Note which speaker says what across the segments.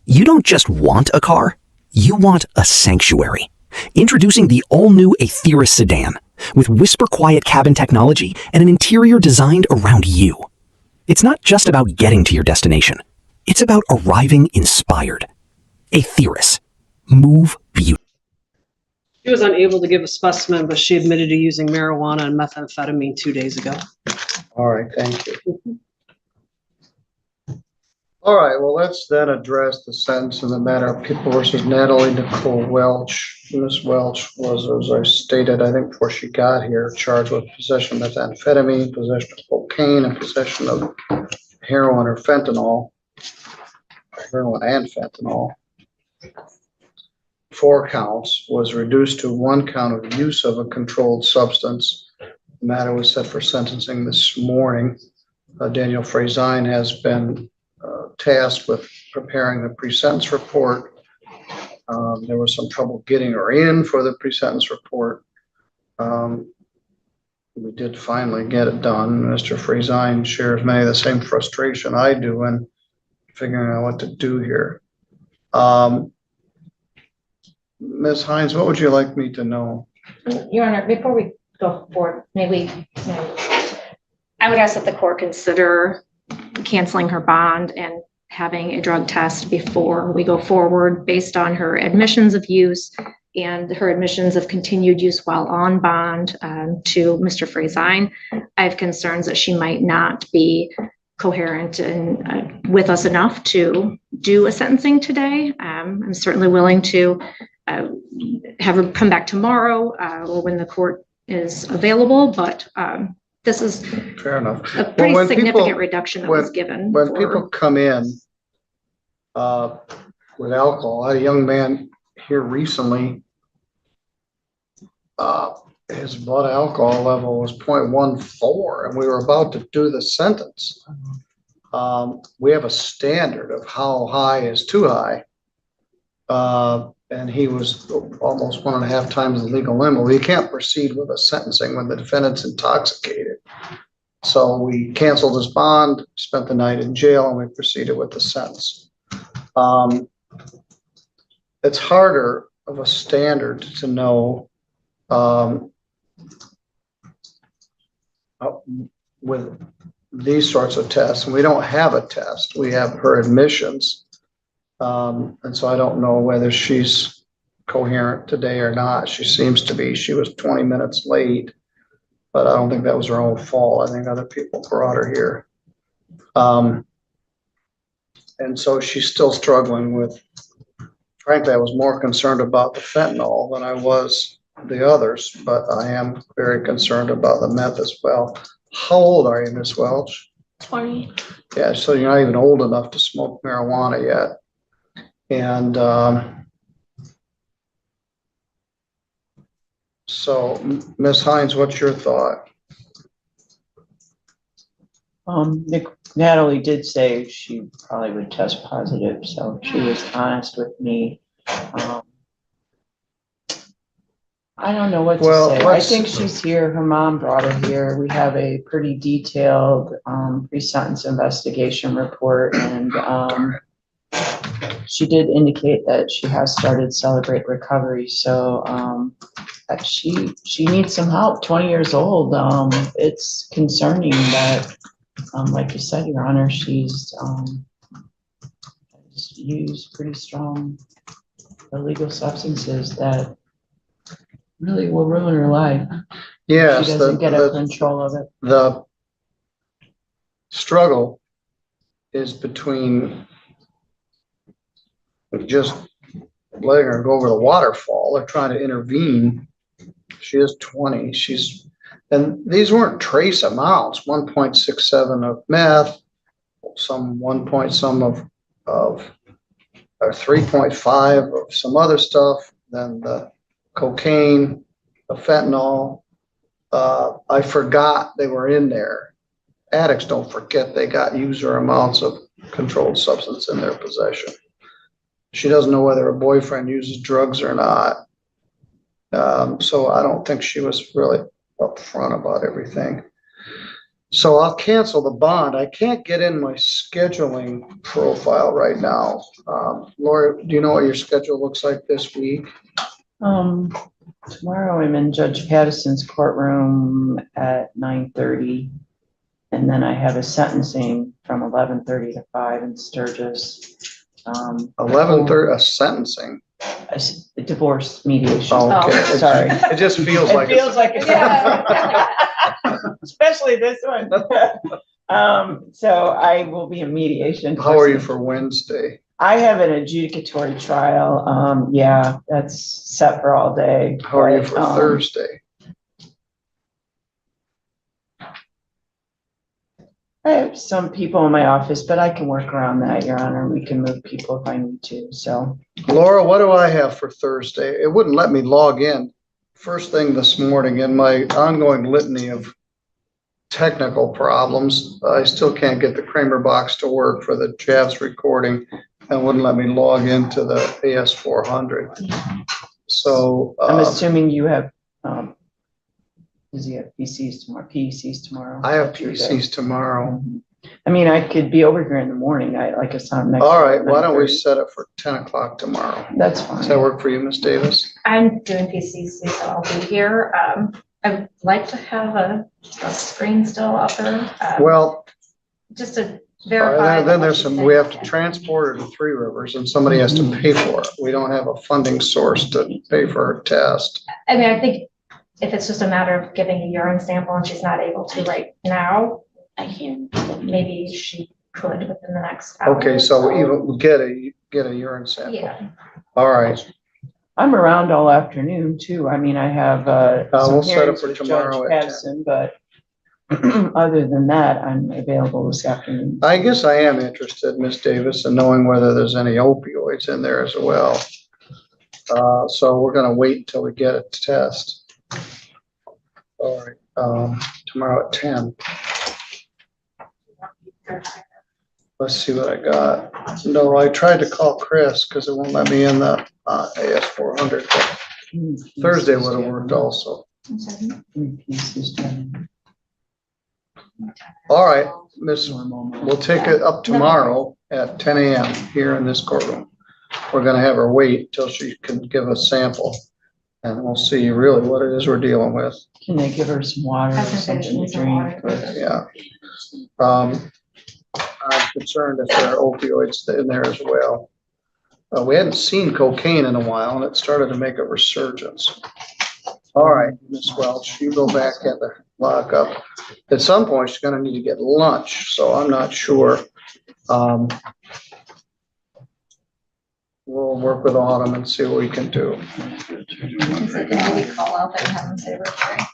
Speaker 1: You don't just want a car, you want a sanctuary. Introducing the all-new Aetherius sedan, with whisper-quiet cabin technology and an interior designed around you. It's not just about getting to your destination. It's about arriving inspired. Aetherius. Move beautifully.
Speaker 2: She was unable to give a specimen, but she admitted to using marijuana and methamphetamine 2 days ago.
Speaker 3: All right, thank you. All right, well, let's then address the sentence in the matter of People versus Natalie Nicole Welch. Ms. Welch was, as I stated, I think before she got here, charged with possession of methamphetamine, possession of cocaine, and possession of heroin or fentanyl, heroin and fentanyl. 4 counts, was reduced to 1 count of use of a controlled substance. The matter was set for sentencing this morning. Daniel Frazine has been tasked with preparing the pre-sentence report. There was some trouble getting her in for the pre-sentence report. We did finally get it done. Mr. Frazine shares many of the same frustration I do in figuring out what to do here. Ms. Hines, what would you like me to know?
Speaker 4: Your Honor, before we go forward, maybe I would ask that the court consider canceling her bond and having a drug test before we go forward based on her admissions of use and her admissions of continued use while on bond to Mr. Frazine. I have concerns that she might not be coherent and with us enough to do a sentencing today. I'm certainly willing to have her come back tomorrow or when the court is available, but this is
Speaker 3: fair enough.
Speaker 4: A pretty significant reduction that was given.
Speaker 3: When people come in with alcohol, I had a young man here recently, his blood alcohol level was 0.14, and we were about to do the sentence. We have a standard of how high is too high. And he was almost 1.5 times the legal limit. You can't proceed with a sentencing when the defendant's intoxicated. So we canceled his bond, spent the night in jail, and we proceeded with the sentence. It's harder of a standard to know with these sorts of tests. And we don't have a test. We have her admissions. And so I don't know whether she's coherent today or not. She seems to be. She was 20 minutes late, but I don't think that was her own fault. I think other people brought her here. And so she's still struggling with, frankly, I was more concerned about the fentanyl than I was the others, but I am very concerned about the meth as well. How old are you, Miss Welch?
Speaker 5: 20.
Speaker 3: Yeah, so you're not even old enough to smoke marijuana yet. And so, Ms. Hines, what's your thought?
Speaker 6: Natalie did say she probably would test positive, so she was honest with me. I don't know what to say. I think she's here. Her mom brought her here. We have a pretty detailed pre-sentence investigation report, and she did indicate that she has started Celebrate Recovery, so that she needs some help. 20 years old. It's concerning that, like you said, Your Honor, she's used pretty strong illegal substances that really will ruin her life.
Speaker 3: Yes,
Speaker 6: she doesn't get control of it.
Speaker 3: The struggle is between just letting her go over the waterfall or trying to intervene. She is 20. And these weren't trace amounts, 1.67 of meth, some 1 point some of or 3.5 of some other stuff, then the cocaine, the fentanyl. I forgot they were in there. Addicts don't forget they got user amounts of controlled substance in their possession. She doesn't know whether her boyfriend uses drugs or not. So I don't think she was really upfront about everything. So I'll cancel the bond. I can't get in my scheduling profile right now. Laura, do you know what your schedule looks like this week?
Speaker 6: Tomorrow I'm in Judge Patterson's courtroom at 9:30. And then I have a sentencing from 11:30 to 5 in Sturgis.
Speaker 3: 11:30, a sentencing.
Speaker 6: A divorce mediation.
Speaker 3: Oh, okay.
Speaker 4: Oh,
Speaker 6: sorry.
Speaker 3: It just feels like.
Speaker 6: It feels like a
Speaker 4: Yeah.
Speaker 6: especially this one. So I will be in mediation.
Speaker 3: How are you for Wednesday?
Speaker 6: I have an adjudicatory trial. Yeah, that's set for all day.
Speaker 3: How are you
Speaker 6: but,
Speaker 3: for Thursday?
Speaker 6: I have some people in my office, but I can work around that, Your Honor. We can move people if I need to, so.
Speaker 3: Laura, what do I have for Thursday? It wouldn't let me log in first thing this morning in my ongoing litany of technical problems. I still can't get the Kramer box to work for the Javs recording and wouldn't let me log into the AS400. So
Speaker 6: I'm assuming you have, does he have PCs tomorrow, PECs tomorrow?
Speaker 3: I have PCs tomorrow.
Speaker 6: I mean, I could be over here in the morning. I like a sound next.
Speaker 3: All right, why don't we set it for 10 o'clock tomorrow?
Speaker 6: That's fine.
Speaker 3: Does that work for you, Ms. Davis?
Speaker 4: I'm doing PCC, so I'll be here. I would like to have a screen still up there.
Speaker 3: Well,
Speaker 4: Just to verify.
Speaker 3: then there's some, we have to transport her to Three Rivers and somebody has to pay for it. We don't have a funding source to pay for her test.
Speaker 4: I mean, I think if it's just a matter of giving a urine sample and she's not able to right now, maybe she could within the next hour.
Speaker 3: Okay, so even get a urine sample.
Speaker 4: Yeah.
Speaker 3: All right,
Speaker 6: I'm around all afternoon too. I mean, I have,
Speaker 3: we'll
Speaker 6: some
Speaker 3: set it
Speaker 6: hearings
Speaker 3: for
Speaker 6: with
Speaker 3: tomorrow
Speaker 6: Judge
Speaker 3: at 10.
Speaker 6: Patterson, but other than that, I'm available this afternoon.
Speaker 3: I guess I am interested, Ms. Davis, in knowing whether there's any opioids in there as well. So we're gonna wait until we get a test. All right, tomorrow at 10. Let's see what I got. No, I tried to call Chris because it won't let me in the AS400. Thursday would have worked also. All right, Miss, we'll take it up tomorrow at 10 a.m. here in this courtroom. We're gonna have her wait till she can give a sample. And we'll see really what it is we're dealing with.
Speaker 6: Can they give her some water or something to drink?
Speaker 3: Yeah. I'm concerned if there are opioids in there as well. We hadn't seen cocaine in a while and it started to make a resurgence. All right, Ms. Welch, you go back at the lockup. At some point, she's gonna need to get lunch, so I'm not sure. We'll work with Autumn and see what we can do.
Speaker 4: Maybe call out and have them say referee.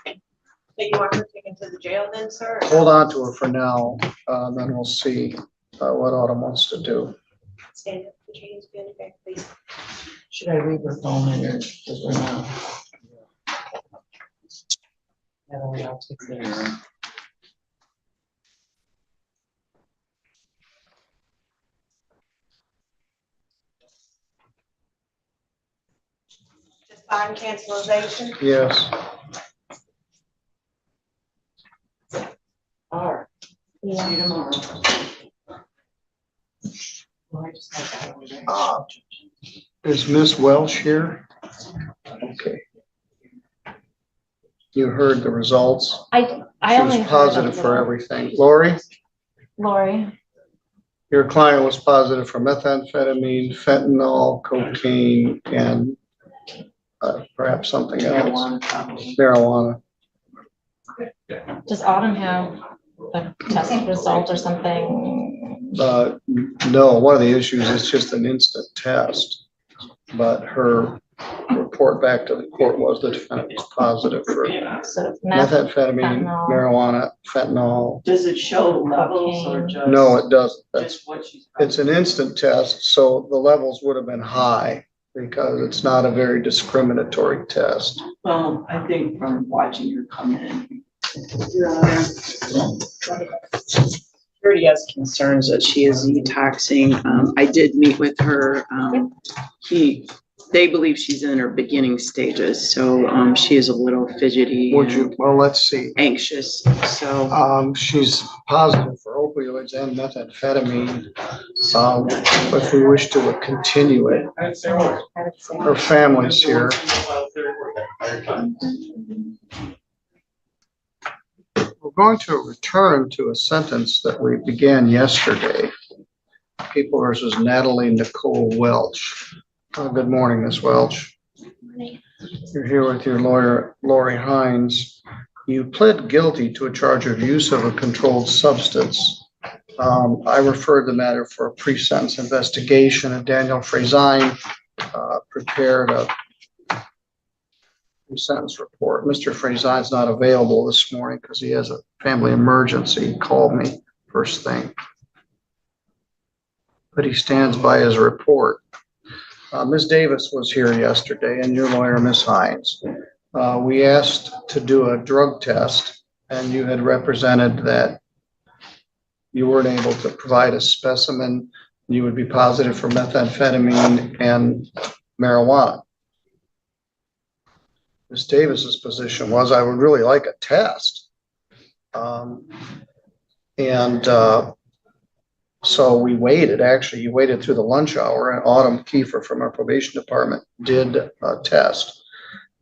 Speaker 5: So you want her taken to the jail then, sir?
Speaker 3: Hold on to her for now, then we'll see what Autumn wants to do.
Speaker 5: Stand up, the chains been back, please.
Speaker 6: Should I leave her phone in or just bring out? That way I'll take the,
Speaker 5: Just bond cancellation.
Speaker 3: Yes.
Speaker 6: all right, see
Speaker 4: Yeah.
Speaker 6: you tomorrow. Well, I just like that over there.
Speaker 3: Is Miss Welch here? Okay. You heard the results.
Speaker 4: I
Speaker 3: She
Speaker 4: only
Speaker 3: was
Speaker 4: heard
Speaker 3: positive
Speaker 4: of
Speaker 3: for
Speaker 4: the-
Speaker 3: everything. Lori,
Speaker 4: Lori.
Speaker 3: your client was positive for methamphetamine, fentanyl, cocaine, and perhaps something else.
Speaker 6: Marijuana, probably.
Speaker 3: Marijuana.
Speaker 4: Does Autumn have a test result or something?
Speaker 3: No, one of the issues is just an instant test. But her report back to the court was the defendant was positive for
Speaker 4: So it's meth,
Speaker 3: methamphetamine,
Speaker 4: fentanyl.
Speaker 3: marijuana, fentanyl.
Speaker 6: Does it show levels or just?
Speaker 3: No, it doesn't. That's,
Speaker 6: Just what she's.
Speaker 3: it's an instant test, so the levels would have been high because it's not a very discriminatory test.
Speaker 6: Well, I think from watching her come in. Your Honor. Security has concerns that she is detoxing. I did meet with her. they believe she's in her beginning stages, so she is a little fidgety and
Speaker 3: well, let's see.
Speaker 6: anxious. So
Speaker 3: She's positive for opioids and methamphetamine. If we wish to continue it, her family's here. We're going to return to a sentence that we began yesterday. People versus Natalie Nicole Welch. Good morning, Ms. Welch. You're here with your lawyer, Lori Hines. You pled guilty to a charge of use of a controlled substance. I referred the matter for a pre-sentence investigation, and Daniel Frazine prepared a pre-sentence report. Mr. Frazine's not available this morning because he has a family emergency. He called me first thing, but he stands by his report. Ms. Davis was here yesterday, and your lawyer, Ms. Hines. We asked to do a drug test, and you had represented that you weren't able to provide a specimen. You would be positive for methamphetamine and marijuana. Ms. Davis's position was, I would really like a test. So we waited. Actually, you waited through the lunch hour, and Autumn Kiefer from our probation department did a test,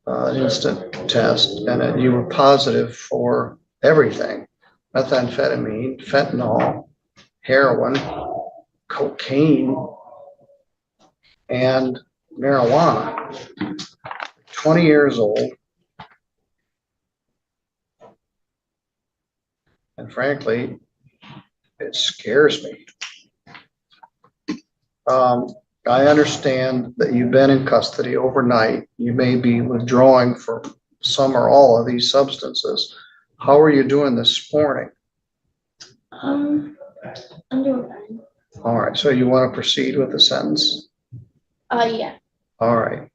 Speaker 3: an instant test, and you were positive for everything: methamphetamine, fentanyl, heroin, cocaine, and marijuana. 20 years old. And frankly, it scares me. I understand that you've been in custody overnight. You may be withdrawing for some or all of these substances. How are you doing this morning?
Speaker 7: I'm doing fine.
Speaker 3: All right, so you want to proceed with the sentence?
Speaker 7: Yeah.
Speaker 3: All right.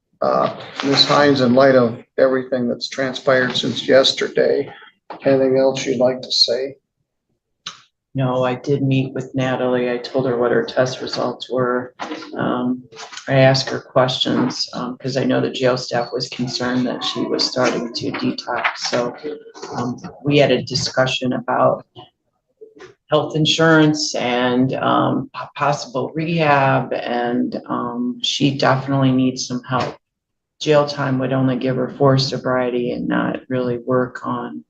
Speaker 3: Ms. Hines, in light of everything that's transpired since yesterday, anything else you'd like to say?
Speaker 6: no, I did meet with Natalie. I told her what her test results were. I asked her questions because I know the jail staff was concerned that she was starting to detox. So we had a discussion about health insurance and possible rehab, and she definitely needs some help. Jail time would only give her forced sobriety and not really work on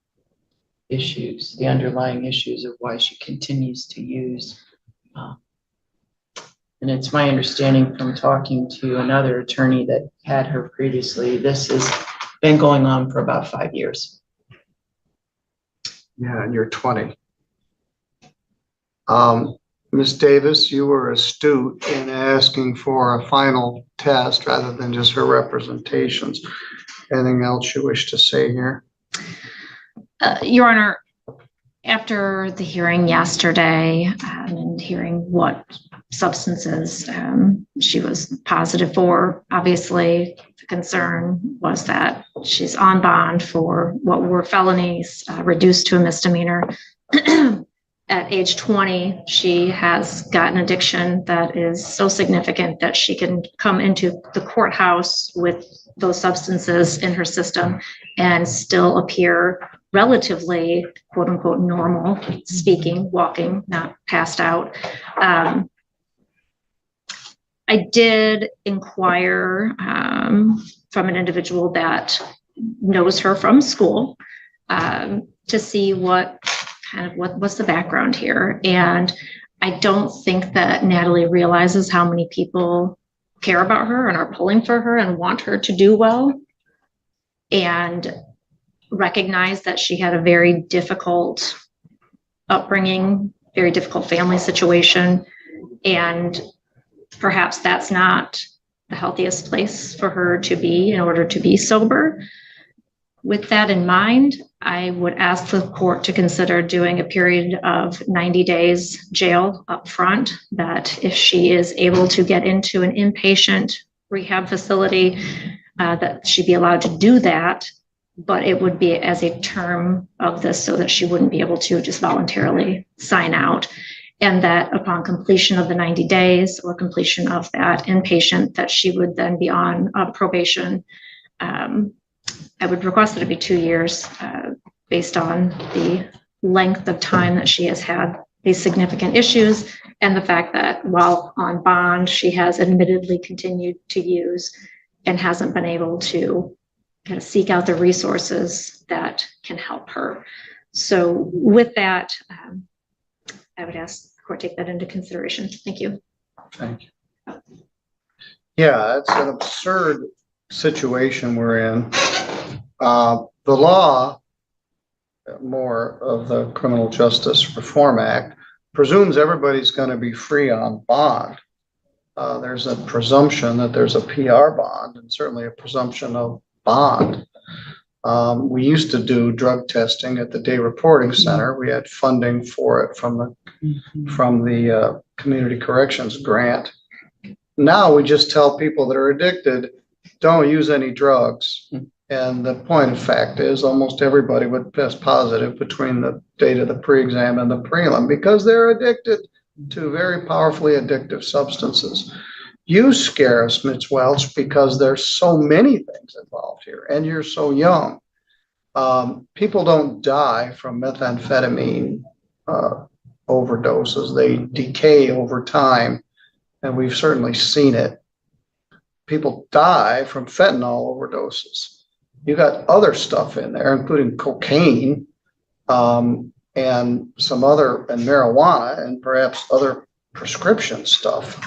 Speaker 6: issues, the underlying issues of why she continues to use. And it's my understanding from talking to another attorney that had her previously, this has been going on for about 5 years.
Speaker 3: Yeah, and you're 20. Ms. Davis, you were astute in asking for a final test rather than just her representations. Anything else you wish to say here?
Speaker 4: Your Honor, after the hearing yesterday and hearing what substances she was positive for, obviously the concern was that she's on bond for what were felonies, reduced to a misdemeanor. At age 20, she has got an addiction that is so significant that she can come into the courthouse with those substances in her system and still appear relatively, quote unquote, normal, speaking, walking, not passed out. I did inquire from an individual that knows her from school to see what what's the background here. And I don't think that Natalie realizes how many people care about her and are pulling for her and want her to do well, and recognize that she had a very difficult upbringing, very difficult family situation, and perhaps that's not the healthiest place for her to be in order to be sober. With that in mind, I would ask the court to consider doing a period of 90 days jail up front, that if she is able to get into an inpatient rehab facility, that she be allowed to do that, but it would be as a term of this so that she wouldn't be able to just voluntarily sign out. And that upon completion of the 90 days or completion of that inpatient, that she would then be on probation. I would request that it be 2 years based on the length of time that she has had these significant issues and the fact that while on bond, she has admittedly continued to use and hasn't been able to kind of seek out the resources that can help her. So with that, I would ask the court take that into consideration. Thank you.
Speaker 3: Thank you. Yeah, it's an absurd situation we're in. The law, more of the Criminal Justice Reform Act, presumes everybody's going to be free on bond. There's a presumption that there's a PR bond and certainly a presumption of bond. We used to do drug testing at the Day Reporting Center. We had funding for it from the Community Corrections Grant. Now we just tell people that are addicted, don't use any drugs. And the point of fact is almost everybody would test positive between the date of the pre-exam and the prelim because they're addicted to very powerfully addictive substances. You scare us, Ms. Welch, because there's so many things involved here and you're so young. People don't die from methamphetamine overdoses. They decay over time, and we've certainly seen it. People die from fentanyl overdoses. You got other stuff in there, including cocaine, and some other, and marijuana, and perhaps other prescription stuff.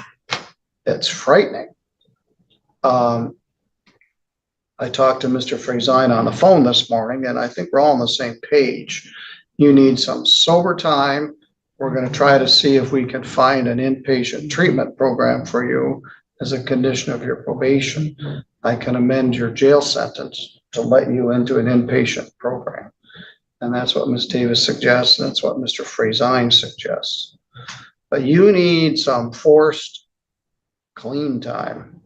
Speaker 3: It's frightening. I talked to Mr. Frazine on the phone this morning, and I think we're all on the same page. You need some sober time. We're going to try to see if we can find an inpatient treatment program for you as a condition of your probation. I can amend your jail sentence to let you into an inpatient program. And that's what Ms. Davis suggests. And that's what Mr. Frazine suggests. But you need some forced clean time.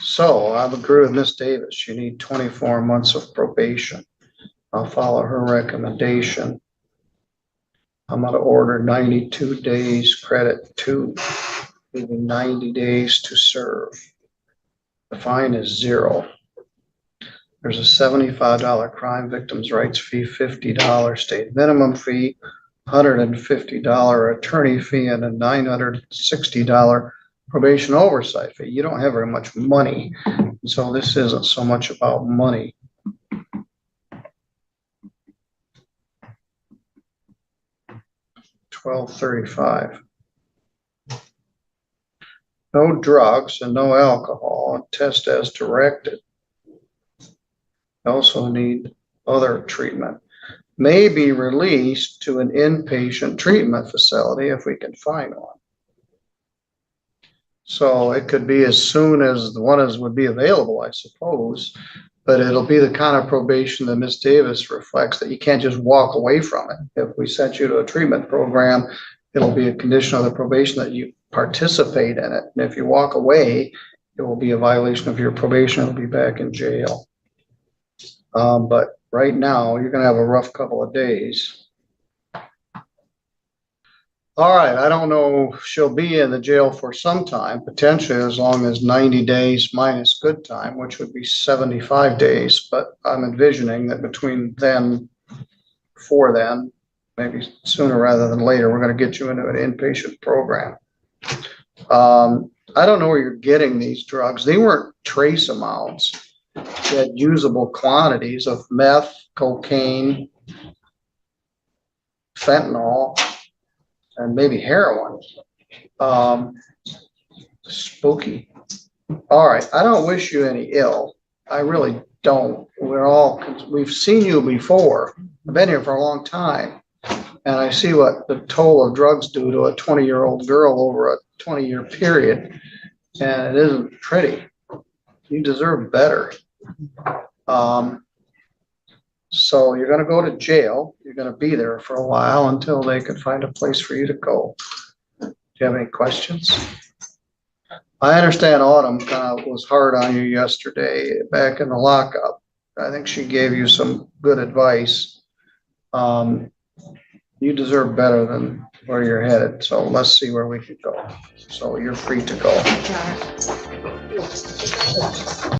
Speaker 3: So I've agreed with Ms. Davis. You need 24 months of probation. I'll follow her recommendation. I'm going to order 92 days credit 2, leaving 90 days to serve. The fine is $0. There's a $75 crime victims' rights fee, $50 state minimum fee, $150 attorney fee, and a $960 probation oversight fee. You don't have very much money, so this isn't so much about money. $12.35. No drugs and no alcohol. Test as directed. You also need other treatment. May be released to an inpatient treatment facility if we can find one. So it could be as soon as the one would be available, I suppose, but it'll be the kind of probation that Ms. Davis reflects, that you can't just walk away from it. If we sent you to a treatment program, it'll be a condition of the probation that you participate in it. And if you walk away, it will be a violation of your probation. It'll be back in jail. But right now, you're going to have a rough couple of days. All right, I don't know, she'll be in the jail for some time, potentially as long as 90 days minus good time, which would be 75 days. But I'm envisioning that between then, before then, maybe sooner rather than later, we're going to get you into an inpatient program. I don't know where you're getting these drugs. They weren't trace amounts. You had usable quantities of meth, cocaine, fentanyl, and maybe heroin. Spooky. All right, I don't wish you any ill. I really don't. We've seen you before. I've been here for a long time. And I see what the toll of drugs do to a 20-year-old girl over a 20-year period. And it isn't pretty. You deserve better. So you're going to go to jail. You're going to be there for a while until they can find a place for you to go. Do you have any questions? I understand Autumn kind of was hard on you yesterday back in the lockup. I think she gave you some good advice. You deserve better than where you're headed, so let's see where we can go. So you're free to go.